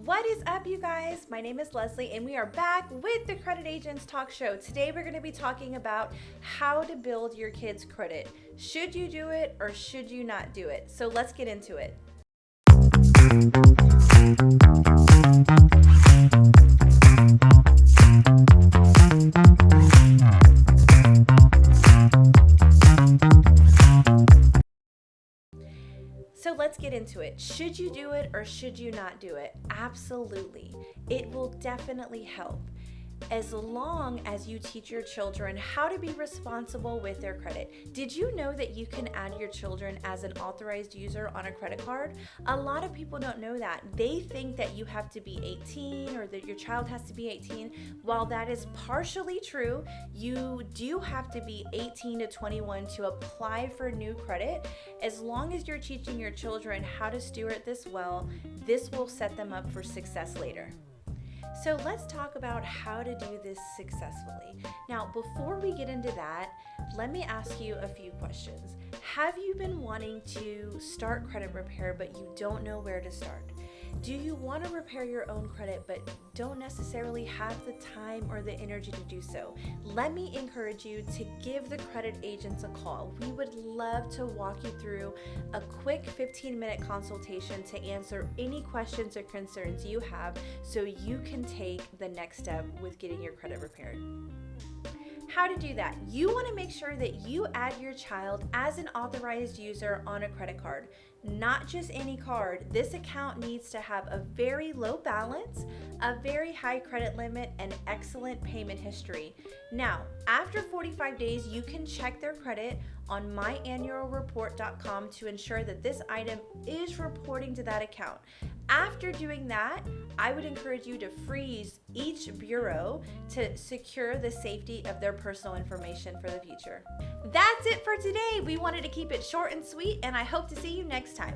What is up, you guys? My name is Leslie, and we are back with the Credit Agents Talk Show. Today, we're going to be talking about how to build your kids' credit. Should you do it or should you not do it? So let's get into it. So let's get into it. Should you do it or should you not do it? Absolutely. It will definitely help as long as you teach your children how to be responsible with their credit. Did you know that you can add your children as an authorized user on a credit card? A lot of people don't know that. They think that you have to be 18 or that your child has to be 18. While that is partially true, you do have to be 18 to 21 to apply for new credit. As long as you're teaching your children how to steward this well, this will set them up for success later. So let's talk about how to do this successfully. Now, before we get into that, let me ask you a few questions. Have you been wanting to start credit repair, but you don't know where to start? Do you want to repair your own credit, but don't necessarily have the time or the energy to do so? Let me encourage you to give the credit agents a call. We would love to walk you through a quick 15-minute consultation to answer any questions or concerns you have so you can take the next step with getting your credit repaired. How to do that? You want to make sure that you add your child as an authorized user on a credit card. Not just any card. This account needs to have a very low balance, a very high credit limit, and excellent payment history. Now, after 45 days, you can check their credit on myannualreport.com to ensure that this item is reporting to that account. After doing that, I would encourage you to freeze each bureau to secure the safety of their personal information for the future. That's it for today. We wanted to keep it short and sweet, and I hope to see you next time.